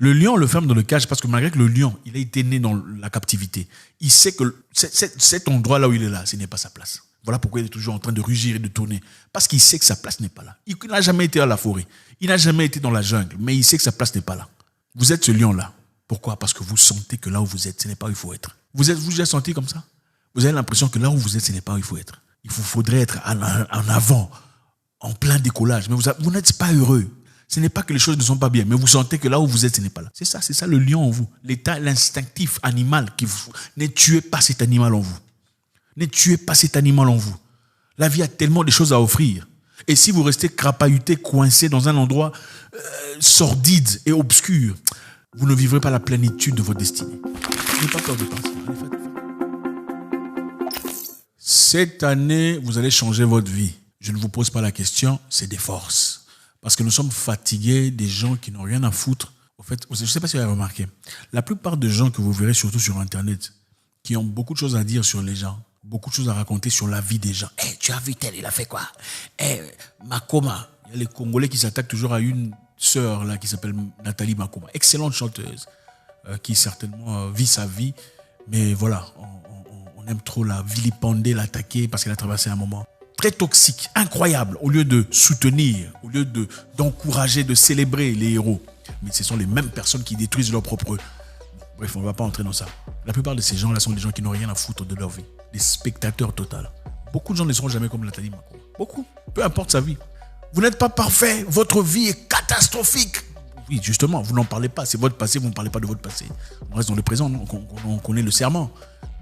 Le lion le ferme dans le cage parce que malgré que le lion, il a été né dans la captivité, il sait que cet endroit là où il est là, ce n'est pas sa place. Voilà pourquoi il est toujours en train de rugir et de tourner. Parce qu'il sait que sa place n'est pas là. Il n'a jamais été à la forêt. Il n'a jamais été dans la jungle. Mais il sait que sa place n'est pas là. Vous êtes ce lion-là. Pourquoi? Parce que vous sentez que là où vous êtes, ce n'est pas où il faut être. Vous déjà senti comme ça? Vous avez l'impression que là où vous êtes, ce n'est pas où il faut être. Il faudrait être en avant, en plein décollage. Mais vous n'êtes pas heureux. Ce n'est pas que les choses ne sont pas bien, mais vous sentez que là où vous êtes, ce n'est pas là. C'est ça le lion en vous. L'instinctif animal qui vous... Ne tuez pas cet animal en vous. Ne tuez pas cet animal en vous. La vie a tellement de choses à offrir. Et si vous restez crapahuté, coincé dans un endroit sordide et obscur, vous ne vivrez pas la plénitude de votre destinée. N'ayez pas peur de penser. Cette année, vous allez changer votre vie. Je ne vous pose pas la question, c'est des forces. Parce que nous sommes fatigués des gens qui n'ont rien à foutre. En fait, je ne sais pas si vous avez remarqué, la plupart des gens que vous verrez surtout sur Internet, qui ont beaucoup de choses à dire sur les gens, beaucoup de choses à raconter sur la vie des gens. Hey, tu as vu tel, il a fait quoi? Hey, Makoma. Il y a les Congolais qui s'attaquent toujours à une sœur là qui s'appelle Nathalie Makoma. Excellente chanteuse qui certainement vit sa vie. Mais voilà, on aime trop la vilipender, l'attaquer parce qu'elle a traversé un moment très toxique, incroyable. Au lieu de soutenir, au lieu d'encourager, de célébrer les héros. Mais ce sont les mêmes personnes qui détruisent leur propre... Bref, on ne va pas entrer dans ça. La plupart de ces gens-là sont des gens qui n'ont rien à foutre de leur vie. Des spectateurs totaux. Beaucoup de gens ne seront jamais comme Nathalie Makoma. Beaucoup. Peu importe sa vie. Vous n'êtes pas parfait. Votre vie est catastrophique. Oui, justement, vous n'en parlez pas. C'est votre passé, vous ne parlez pas de votre passé. On reste dans le présent, on connaît le serment.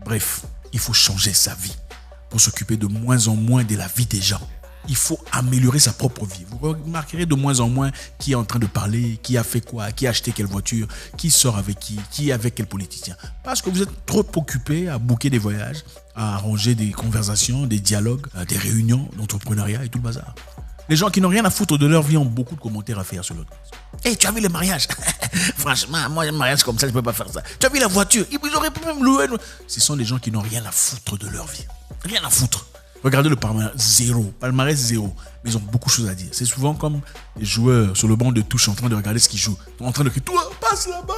Bref, il faut changer sa vie pour s'occuper de moins en moins de la vie des gens. Il faut améliorer sa propre vie. Vous remarquerez de moins en moins qui est en train de parler, qui a fait quoi, qui a acheté quelle voiture, qui sort avec qui est avec quel politicien. Parce que vous êtes trop occupé à booker des voyages, à arranger des conversations, des dialogues, des réunions d'entrepreneuriat et tout le bazar. Les gens qui n'ont rien à foutre de leur vie ont beaucoup de commentaires à faire sur l'autre. Hey, tu as vu le mariage? Franchement, moi, un mariage comme ça, je ne peux pas faire ça. Tu as vu la voiture? Ils auraient pu même louer. Ce sont des gens qui n'ont rien à foutre de leur vie. Rien à foutre. Regardez le palmarès zéro. Mais ils ont beaucoup de choses à dire. C'est souvent comme les joueurs sur le banc de touche en train de regarder ce qu'ils jouent. Ils sont en train de crier, toi, passe là-bas.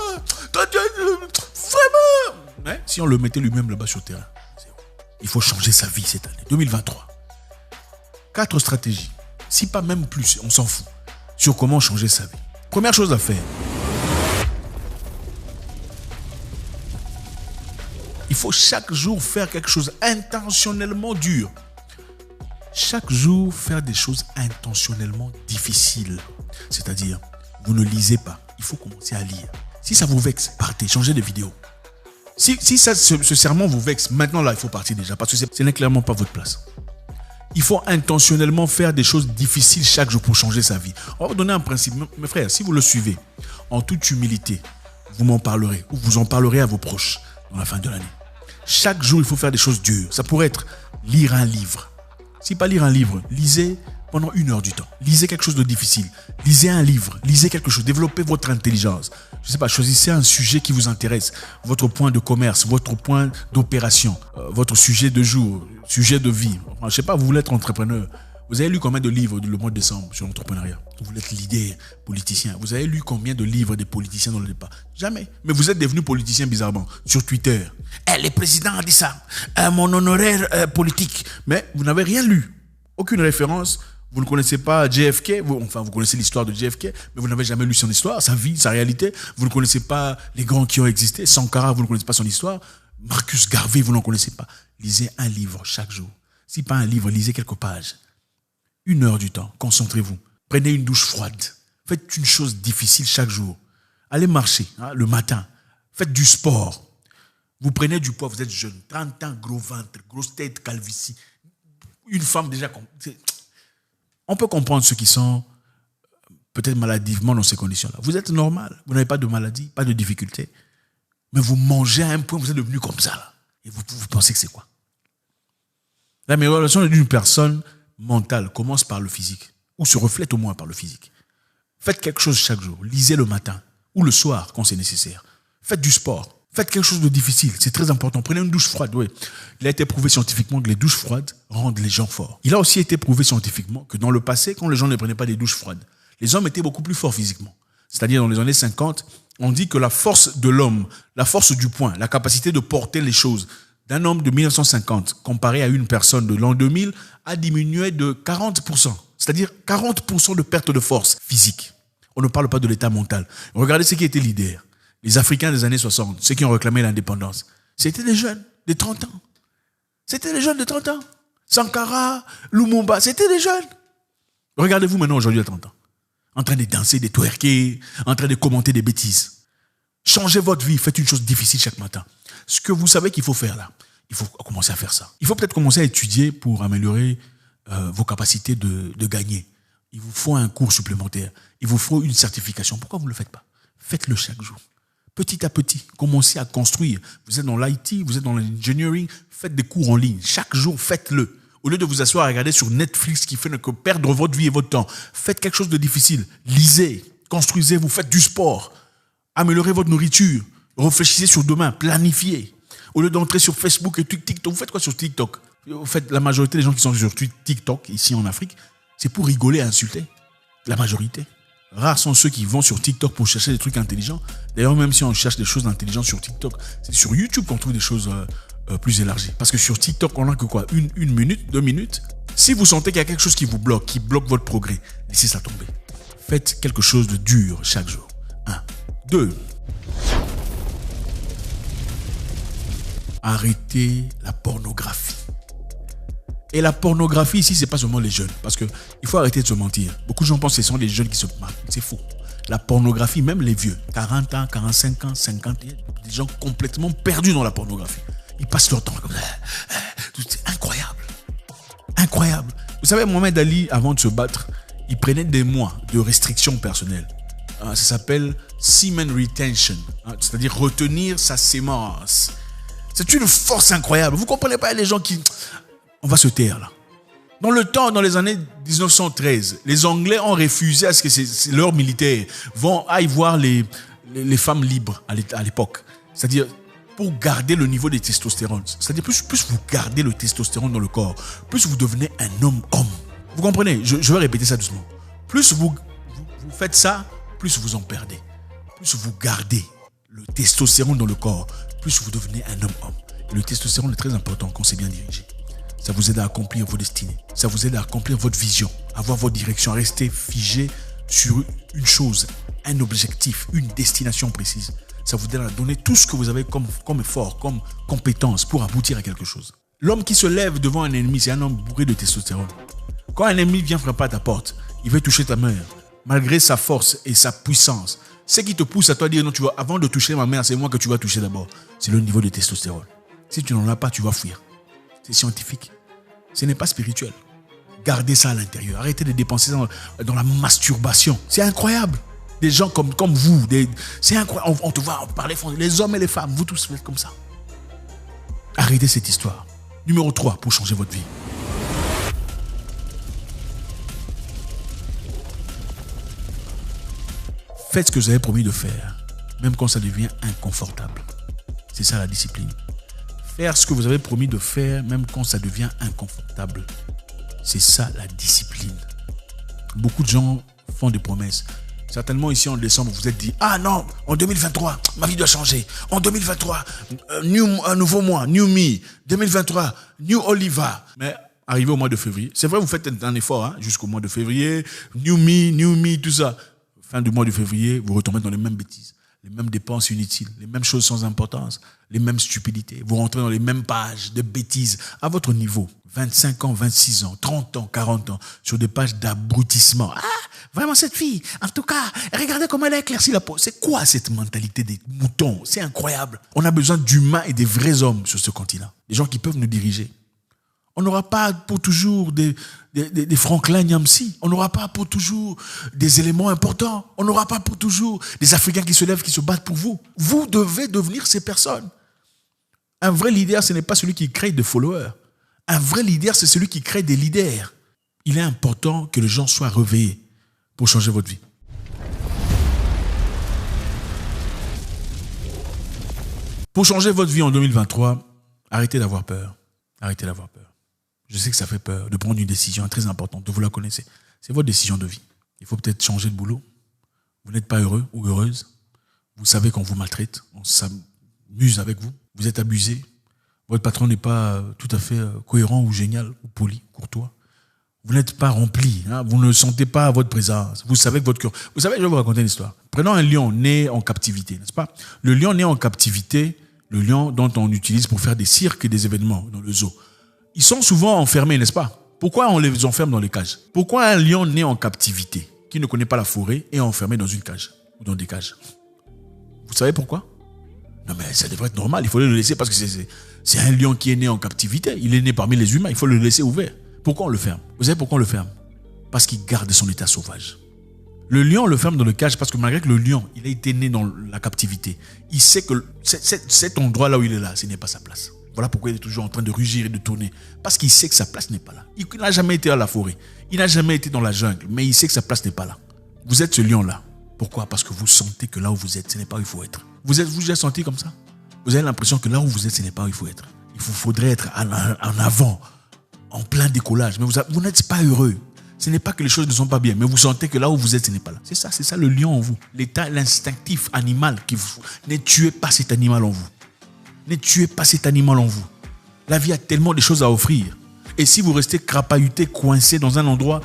Vraiment. Mais si on le mettait lui-même là-bas sur le terrain, zéro. Il faut changer sa vie cette année. 2023. 4 stratégies. Si pas même plus, on s'en fout. Sur comment changer sa vie. Première chose à faire. Il faut chaque jour faire quelque chose intentionnellement dur. Chaque jour, faire des choses intentionnellement difficiles. C'est-à-dire, vous ne lisez pas. Il faut commencer à lire. Si ça vous vexe, partez, changez de vidéo. Si ce serment vous vexe, maintenant là, il faut partir déjà. Parce que ce n'est clairement pas votre place. Il faut intentionnellement faire des choses difficiles chaque jour pour changer sa vie. On va vous donner un principe. Mes frères, si vous le suivez, en toute humilité, vous m'en parlerez. Ou vous en parlerez à vos proches dans la fin de l'année. Chaque jour, il faut faire des choses dures. Ça pourrait être lire un livre. Si pas lire un livre, lisez pendant 1 heure du temps. Lisez quelque chose de difficile. Lisez un livre. Lisez quelque chose. Développez votre intelligence. Je ne sais pas, choisissez un sujet qui vous intéresse. Votre point de commerce, votre point d'opération, votre sujet de jour, sujet de vie. Enfin, je ne sais pas, vous voulez être entrepreneur. Vous avez lu combien de livres le mois de décembre sur l'entrepreneuriat? Vous voulez être leader, politicien. Vous avez lu combien de livres des politiciens dans le départ? Jamais. Mais vous êtes devenu politicien bizarrement sur Twitter. Le président a dit ça. Mon honoraire politique. Mais vous n'avez rien lu. Aucune référence. Vous ne connaissez pas JFK. Vous connaissez l'histoire de JFK, mais vous n'avez jamais lu son histoire, sa vie, sa réalité. Vous ne connaissez pas les grands qui ont existé. Sankara, vous ne connaissez pas son histoire. Marcus Garvey, vous n'en connaissez pas. Lisez un livre chaque jour. Si pas un livre, lisez quelques pages. 1 heure du temps, concentrez-vous. Prenez une douche froide. Faites une chose difficile chaque jour. Allez marcher le matin. Faites du sport. Vous prenez du poids, vous êtes jeune. 30 ans, gros ventre, grosse tête, calvitie. Une femme déjà... On peut comprendre ceux qui sont peut-être maladivement dans ces conditions-là. Vous êtes normal. Vous n'avez pas de maladie, pas de difficulté. Mais vous mangez à un point, vous êtes devenu comme ça. Là. Et vous pensez que c'est quoi? L'amélioration d'une personne mentale commence par le physique, ou se reflète au moins par le physique. Faites quelque chose chaque jour. Lisez le matin ou le soir quand c'est nécessaire. Faites du sport. Faites quelque chose de difficile, c'est très important. Prenez une douche froide, oui. Il a été prouvé scientifiquement que les douches froides rendent les gens forts. Il a aussi été prouvé scientifiquement que dans le passé, quand les gens ne prenaient pas des douches froides, les hommes étaient beaucoup plus forts physiquement. C'est-à-dire dans les années 50, on dit que la force de l'homme, la force du poing, la capacité de porter les choses d'un homme de 1950 comparé à une personne de l'an 2000 a diminué de 40%. C'est-à-dire 40% de perte de force physique. On ne parle pas de l'état mental. Regardez ce qui était leader. Les Africains des années 60, ceux qui ont réclamé l'indépendance, c'était des jeunes de 30 ans. C'était des jeunes de 30 ans. Sankara, Lumumba, c'était des jeunes. Regardez-vous maintenant aujourd'hui à 30 ans. En train de danser, de twerker, en train de commenter des bêtises. Changez votre vie, faites une chose difficile chaque matin. Ce que vous savez qu'il faut faire là, il faut commencer à faire ça. Il faut peut-être commencer à étudier pour améliorer vos capacités de gagner. Il vous faut un cours supplémentaire. Il vous faut une certification. Pourquoi vous ne le faites pas? Faites-le chaque jour. Petit à petit, commencez à construire. Vous êtes dans l'IT, vous êtes dans l'engineering, faites des cours en ligne. Chaque jour, faites-le. Au lieu de vous asseoir à regarder sur Netflix qui fait que perdre votre vie et votre temps, faites quelque chose de difficile. Lisez, construisez-vous, faites du sport. Améliorez votre nourriture. Réfléchissez sur demain, planifiez. Au lieu d'entrer sur Facebook et TikTok, vous faites quoi sur TikTok? En fait, la majorité des gens qui sont sur TikTok, ici en Afrique, c'est pour rigoler et insulter. La majorité. Rares sont ceux qui vont sur TikTok pour chercher des trucs intelligents. D'ailleurs, même si on cherche des choses intelligentes sur TikTok, c'est sur YouTube qu'on trouve des choses plus élargies. Parce que sur TikTok, on n'a que quoi? Une minute, 2 minutes. Si vous sentez qu'il y a quelque chose qui vous bloque, qui bloque votre progrès, laissez ça tomber. Faites quelque chose de dur chaque jour. 1. 2. Arrêtez la pornographie. Et la pornographie ici, c'est pas seulement les jeunes. Parce que il faut arrêter de se mentir. Beaucoup de gens pensent que ce sont les jeunes qui se marquent. C'est faux. La pornographie, même les vieux, 40 ans, 45 ans, 50 ans, des gens complètement perdus dans la pornographie. Ils passent leur temps comme ça. C'est incroyable. Incroyable. Vous savez, Mohamed Ali, avant de se battre, il prenait des mois de restrictions personnelles. Ça s'appelle semen retention. C'est-à-dire retenir sa sémence. C'est une force incroyable. Vous comprenez pas les gens qui... On va se taire là. Dans le temps, dans les années 1913, les Anglais ont refusé à ce que leurs militaires aillent voir les femmes libres à l'époque. C'est-à-dire, pour garder le niveau de testostérone. C'est-à-dire, plus vous gardez le testostérone dans le corps, plus vous devenez un homme. Vous comprenez? Je vais répéter ça doucement. Plus vous faites ça, plus vous en perdez. Plus vous gardez le testostérone dans le corps, plus vous devenez un homme. Et le testostérone est très important quand c'est bien dirigé. Ça vous aide à accomplir vos destinées. Ça vous aide à accomplir votre vision, avoir votre direction, à rester figé sur une chose, un objectif, une destination précise. Ça vous aide à donner tout ce que vous avez comme effort, comme compétence pour aboutir à quelque chose. L'homme qui se lève devant un ennemi, c'est un homme bourré de testostérone. Quand un ennemi vient frapper à ta porte, il veut toucher ta mère, malgré sa force et sa puissance. Ce qui te pousse à toi dire non, tu vois, avant de toucher ma mère, c'est moi que tu vas toucher d'abord. C'est le niveau de testostérone. Si tu n'en as pas, tu vas fuir. C'est scientifique. Ce n'est pas spirituel. Gardez ça à l'intérieur. Arrêtez de dépenser dans la masturbation. C'est incroyable. Des gens comme vous, c'est incroyable. On te voit parler, les hommes et les femmes, vous tous faites comme ça. Arrêtez cette histoire. Numéro 3 pour changer votre vie. Faites ce que vous avez promis de faire, même quand ça devient inconfortable. C'est ça la discipline. Faire ce que vous avez promis de faire, même quand ça devient inconfortable. C'est ça la discipline. Beaucoup de gens font des promesses. Certainement ici en décembre, vous vous êtes dit « Ah non, en 2023, ma vie doit changer. En 2023, un nouveau mois, new me. 2023, new Oliver. » Mais arrivé au mois de février, c'est vrai, vous faites un effort jusqu'au mois de février. New me, tout ça. Fin du mois de février, vous retombez dans les mêmes bêtises. Les mêmes dépenses inutiles, les mêmes choses sans importance, les mêmes stupidités. Vous rentrez dans les mêmes pages de bêtises à votre niveau. 25 ans, 26 ans, 30 ans, 40 ans, sur des pages d'abrutissement. Ah, vraiment cette fille, en tout cas, regardez comment elle a éclairci la peau. C'est quoi cette mentalité des moutons? C'est incroyable. On a besoin d'humains et des vrais hommes sur ce continent. Des gens qui peuvent nous diriger. On n'aura pas pour toujours des Franklin Nyamsi. On n'aura pas pour toujours des éléments importants. On n'aura pas pour toujours des Africains qui se lèvent, qui se battent pour vous. Vous devez devenir ces personnes. Un vrai leader, ce n'est pas celui qui crée des followers. Un vrai leader, c'est celui qui crée des leaders. Il est important que les gens soient réveillés pour changer votre vie. Pour changer votre vie en 2023, arrêtez d'avoir peur. Arrêtez d'avoir peur. Je sais que ça fait peur de prendre une décision très importante, vous la connaissez. C'est votre décision de vie. Il faut peut-être changer de boulot. Vous n'êtes pas heureux ou heureuse. Vous savez qu'on vous maltraite, on s'amuse avec vous. Vous êtes abusé. Votre patron n'est pas tout à fait cohérent ou génial ou poli, courtois. Vous n'êtes pas rempli. Hein, vous ne sentez pas votre présence. Vous savez que votre cœur... Vous savez, je vais vous raconter une histoire. Prenons un lion né en captivité, n'est-ce pas? Le lion né en captivité, le lion dont on utilise pour faire des cirques et des événements dans le zoo. Ils sont souvent enfermés, n'est-ce pas? Pourquoi on les enferme dans les cages? Pourquoi un lion né en captivité, qui ne connaît pas la forêt, est enfermé dans une cage ou dans des cages? Vous savez pourquoi? Non mais ça devrait être normal, il faut le laisser parce que c'est un lion qui est né en captivité. Il est né parmi les humains, il faut le laisser ouvert. Pourquoi on le ferme? Vous savez pourquoi on le ferme? Parce qu'il garde son état sauvage. Le lion, on le ferme dans le cage parce que malgré que le lion, il a été né dans la captivité, il sait que cet endroit là où il est là, ce n'est pas sa place. Voilà pourquoi il est toujours en train de rugir et de tourner. Parce qu'il sait que sa place n'est pas là. Il n'a jamais été à la forêt. Il n'a jamais été dans la jungle. Mais il sait que sa place n'est pas là. Vous êtes ce lion-là. Pourquoi? Parce que vous sentez que là où vous êtes, ce n'est pas où il faut être. Vous déjà senti comme ça? Vous avez l'impression que là où vous êtes, ce n'est pas où il faut être. Il faudrait être en avant, en plein décollage. Mais vous n'êtes pas heureux. Ce n'est pas que les choses ne sont pas bien, mais vous sentez que là où vous êtes, ce n'est pas là. C'est ça le lion en vous. L'état, l'instinctif animal qui vous... Ne tuez pas cet animal en vous. Ne tuez pas cet animal en vous. La vie a tellement de choses à offrir. Et si vous restez crapahuté, coincé dans un endroit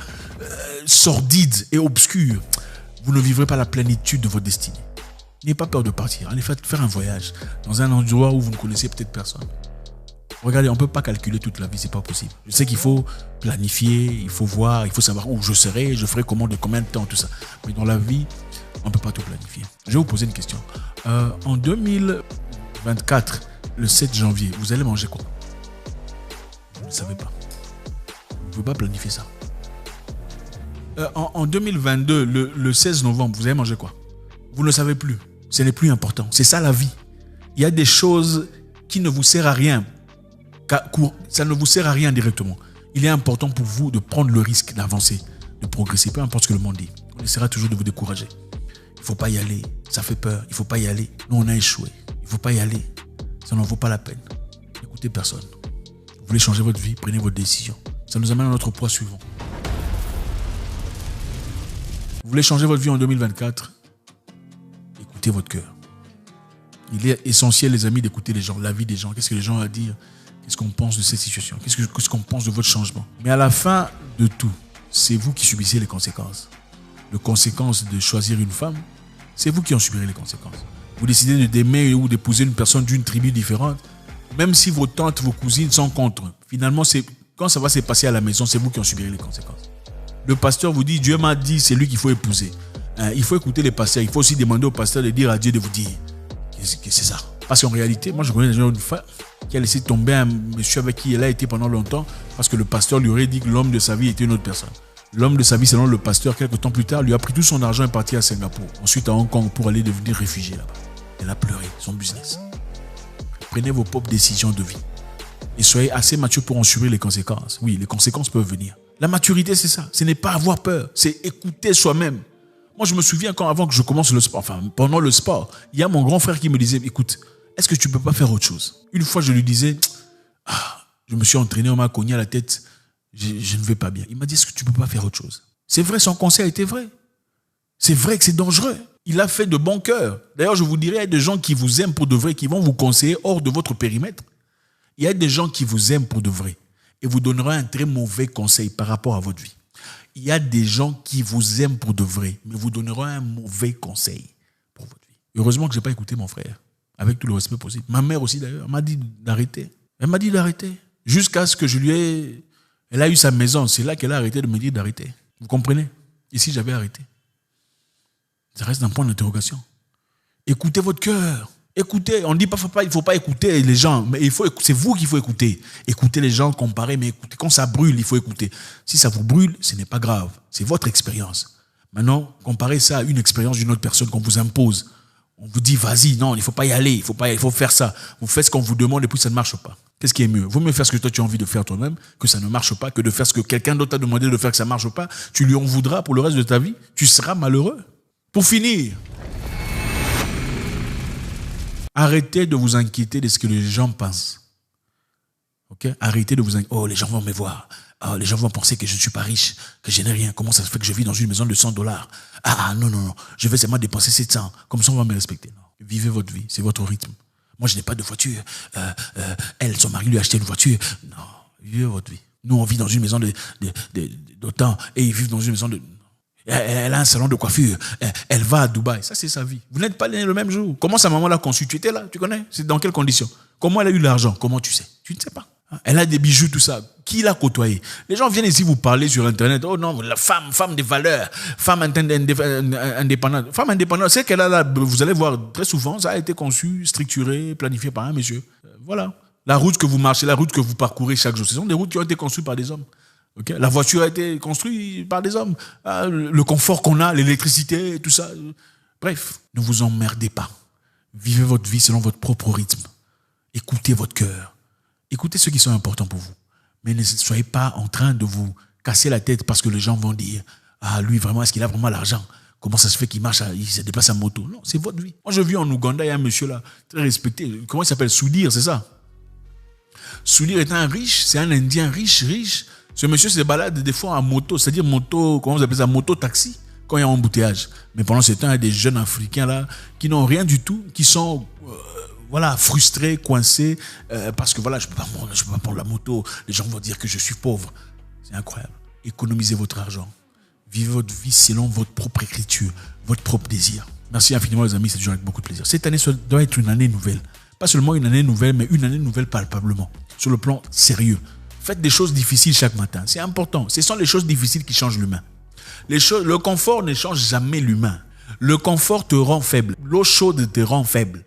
sordide et obscur, vous ne vivrez pas la plénitude de votre destinée. N'ayez pas peur de partir. Allez faire un voyage dans un endroit où vous ne connaissez peut-être personne. Regardez, on ne peut pas calculer toute la vie, c'est pas possible. Je sais qu'il faut planifier, il faut voir, il faut savoir où je serai, je ferai comment, de combien de temps, tout ça. Mais dans la vie, on ne peut pas tout planifier. Je vais vous poser une question. En 2024, le 7 janvier, vous allez manger quoi? Vous ne savez pas. Vous ne pouvez pas planifier ça. En 2022, le 16 novembre, vous allez manger quoi? Vous ne le savez plus. Ce n'est plus important. C'est ça la vie. Il y a des choses qui ne vous servent à rien. Ça ne vous sert à rien directement. Il est important pour vous de prendre le risque d'avancer, de progresser, peu importe ce que le monde dit. On essaiera toujours de vous décourager. Il ne faut pas y aller. Ça fait peur. Il ne faut pas y aller. Nous, on a échoué. Il ne faut pas y aller. Ça n'en vaut pas la peine. Écoutez personne. Vous voulez changer votre vie, prenez votre décision. Ça nous amène à notre point suivant. Vous voulez changer votre vie en 2024? Écoutez votre cœur. Il est essentiel, les amis, d'écouter les gens, la vie des gens. Qu'est-ce que les gens ont à dire? Qu'est-ce qu'on pense de cette situation? Qu'est-ce qu'on pense de votre changement? Mais à la fin de tout, c'est vous qui subissez les conséquences. Les conséquences de choisir une femme, c'est vous qui en subirez les conséquences. Vous décidez d'aimer ou d'épouser une personne d'une tribu différente, même si vos tantes, vos cousines sont contre. Finalement, quand ça va se passer à la maison, c'est vous qui en subirez les conséquences. Le pasteur vous dit, Dieu m'a dit, c'est lui qu'il faut épouser. Il faut écouter les pasteurs. Il faut aussi demander au pasteur de dire à Dieu de vous dire que c'est ça. Parce qu'en réalité, moi je connais déjà une femme qui a laissé tomber un monsieur avec qui elle a été pendant longtemps parce que le pasteur lui aurait dit que l'homme de sa vie était une autre personne. L'homme de sa vie, selon le pasteur, quelques temps plus tard, lui a pris tout son argent et est parti à Singapour. Ensuite à Hong Kong pour aller devenir réfugié là-bas. Elle a pleuré, son business. Prenez vos propres décisions de vie. Et soyez assez mature pour en subir les conséquences. Oui, les conséquences peuvent venir. La maturité, c'est ça. Ce n'est pas avoir peur, c'est écouter soi-même. Moi, je me souviens avant que je commence le sport, enfin, pendant le sport, il y a mon grand frère qui me disait, écoute, est-ce que tu ne peux pas faire autre chose? Une fois, je lui disais, je me suis entraîné, on m'a cogné à la tête, je ne vais pas bien. Il m'a dit, est-ce que tu ne peux pas faire autre chose? C'est vrai, son conseil était vrai. C'est vrai que c'est dangereux. Il a fait de bon cœur. D'ailleurs, je vous dirais, il y a des gens qui vous aiment pour de vrai, qui vont vous conseiller hors de votre périmètre. Il y a des gens qui vous aiment pour de vrai et vous donneront un très mauvais conseil par rapport à votre vie. Il y a des gens qui vous aiment pour de vrai, mais vous donneront un mauvais conseil pour votre vie. Heureusement que je n'ai pas écouté mon frère, avec tout le respect possible. Ma mère aussi d'ailleurs m'a dit d'arrêter. Elle m'a dit d'arrêter. Jusqu'à ce que elle a eu sa maison, c'est là qu'elle a arrêté de me dire d'arrêter. Vous comprenez? Ici, j'avais arrêté. Ça reste un point d'interrogation. Écoutez votre cœur. Écoutez, on ne dit pas il ne faut pas écouter les gens, mais c'est vous qu'il faut écouter. Écoutez les gens, comparer, mais écoutez. Quand ça brûle, il faut écouter. Si ça vous brûle, ce n'est pas grave. C'est votre expérience. Maintenant, comparez ça à une expérience d'une autre personne qu'on vous impose. On vous dit, vas-y, non, il ne faut pas y aller, il faut faire ça. Vous faites ce qu'on vous demande et puis ça ne marche pas. Qu'est-ce qui est mieux? Vaut mieux faire ce que toi tu as envie de faire toi-même, que ça ne marche pas, que de faire ce que quelqu'un d'autre t'a demandé de faire, que ça ne marche pas. Tu lui en voudras pour le reste de ta vie. Tu seras malheureux. Pour finir, Arrêtez de vous inquiéter de ce que les gens pensent. Ok? Arrêtez de vous inquiéter. Oh, les gens vont me voir. Oh, les gens vont penser que je ne suis pas riche, que je n'ai rien. Comment ça se fait que je vis dans une maison de $100? Ah, non, non, non. Je vais seulement dépenser 700. Comme ça, on va me respecter. Non. Vivez votre vie. C'est votre rythme. Moi, je n'ai pas de voiture. Elle, son mari lui a acheté une voiture. Non. Vivez votre vie. Nous, on vit dans une maison d'autant et ils vivent dans une maison de... Elle a un salon de coiffure. Elle va à Dubaï. Ça, c'est sa vie. Vous n'êtes pas nés le même jour. Comment sa maman l'a conçu? Tu étais là, tu connais? C'est dans quelles conditions? Comment elle a eu l'argent? Comment tu sais? Tu ne sais pas. Elle a des bijoux, tout ça. Qui l'a côtoyé? Les gens viennent ici vous parler sur Internet. Oh non, la femme de valeur, femme indépendante. Femme indépendante, c'est qu'elle a là, vous allez voir très souvent, ça a été conçu, structuré, planifié par un monsieur. Voilà. La route que vous marchez, la route que vous parcourez chaque jour, ce sont des routes qui ont été construites par des hommes. Okay. La voiture a été construite par des hommes. Le confort qu'on a, l'électricité, tout ça. Bref, ne vous emmerdez pas. Vivez votre vie selon votre propre rythme. Écoutez votre cœur. Écoutez ceux qui sont importants pour vous. Mais ne soyez pas en train de vous casser la tête parce que les gens vont dire « Ah, lui, vraiment, est-ce qu'il a vraiment l'argent? Comment ça se fait qu'il marche, il se déplace à moto ?» Non, c'est votre vie. Moi, je vis en Ouganda, il y a un monsieur là, très respecté. Comment il s'appelle? Soudir, c'est ça? Soudir est un riche, c'est un Indien riche. Ce monsieur se balade des fois en moto, c'est-à-dire moto, comment vous appelez ça, moto-taxi, quand il y a un embouteillage. Mais pendant ce temps, il y a des jeunes Africains là qui n'ont rien du tout, qui sont frustrés, coincés, parce que voilà, je peux pas prendre la moto, les gens vont dire que je suis pauvre. C'est incroyable. Économisez votre argent. Vivez votre vie selon votre propre écriture, votre propre désir. Merci infiniment les amis, c'est toujours avec beaucoup de plaisir. Cette année doit être une année nouvelle. Pas seulement une année nouvelle, mais une année nouvelle palpablement, sur le plan sérieux. Faites des choses difficiles chaque matin. C'est important. Ce sont les choses difficiles qui changent l'humain. Le confort ne change jamais l'humain. Le confort te rend faible. L'eau chaude te rend faible.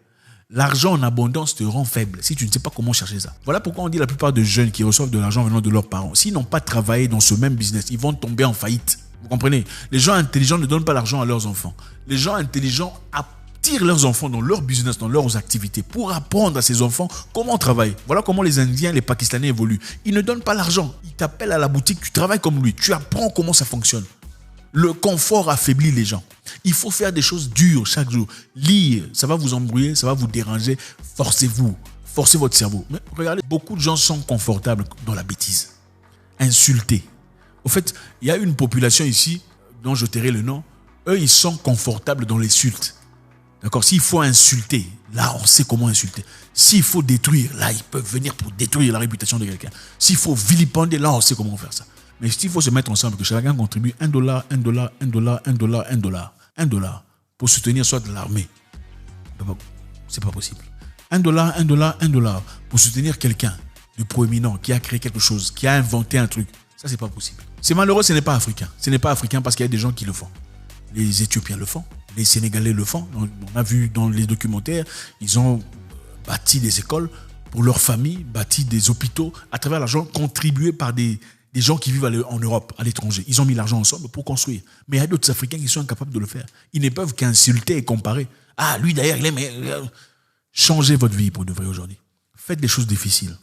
L'argent en abondance te rend faible si tu ne sais pas comment chercher ça. Voilà pourquoi on dit la plupart des jeunes qui reçoivent de l'argent venant de leurs parents, s'ils n'ont pas travaillé dans ce même business, ils vont tomber en faillite. Vous comprenez? Les gens intelligents ne donnent pas l'argent à leurs enfants. Les gens intelligents tirent leurs enfants dans leur business, dans leurs activités, pour apprendre à ces enfants comment travailler. Voilà comment les Indiens, les Pakistanais évoluent. Ils ne donnent pas l'argent. Ils t'appellent à la boutique, tu travailles comme lui. Tu apprends comment ça fonctionne. Le confort affaiblit les gens. Il faut faire des choses dures chaque jour. Lire, ça va vous embrouiller, ça va vous déranger. Forcez-vous. Forcez votre cerveau. Mais regardez, beaucoup de gens sont confortables dans la bêtise. Insultés. Au fait, il y a une population ici, dont je tairai le nom. Eux, ils sont confortables dans l'insulte. D'accord? S'il faut insulter, là, on sait comment insulter. S'il faut détruire, là, ils peuvent venir pour détruire la réputation de quelqu'un. S'il faut vilipender, là, on sait comment faire ça. Mais s'il faut se mettre ensemble, que chacun contribue $1, $1, $1, $1, $1 pour soutenir soit de l'armée. C'est pas possible. $1, $1, $1 pour soutenir quelqu'un de proéminent qui a créé quelque chose, qui a inventé un truc. Ça, c'est pas possible. C'est malheureux, ce n'est pas africain. Ce n'est pas africain parce qu'il y a des gens qui le font. Les Éthiopiens le font. Les Sénégalais le font. On a vu dans les documentaires, ils ont bâti des écoles pour leurs familles, bâti des hôpitaux à travers l'argent contribué par des gens qui vivent en Europe, à l'étranger. Ils ont mis l'argent ensemble pour construire. Mais il y a d'autres Africains qui sont incapables de le faire. Ils ne peuvent qu'insulter et comparer. Ah, lui d'ailleurs, il est meilleur. Changez votre vie pour de vrai aujourd'hui. Faites des choses difficiles.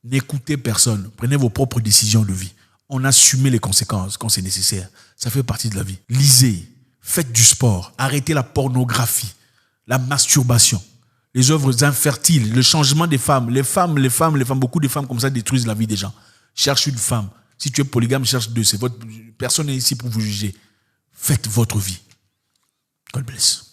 N'écoutez personne. Prenez vos propres décisions de vie. On assume les conséquences quand c'est nécessaire. Ça fait partie de la vie. Lisez. Faites du sport, arrêtez la pornographie, la masturbation, les œuvres infertiles, le changement des femmes. Les femmes, beaucoup de femmes comme ça détruisent la vie des gens. Cherche une femme. Si tu es polygame, cherche deux. Personne n'est ici pour vous juger. Faites votre vie. God bless.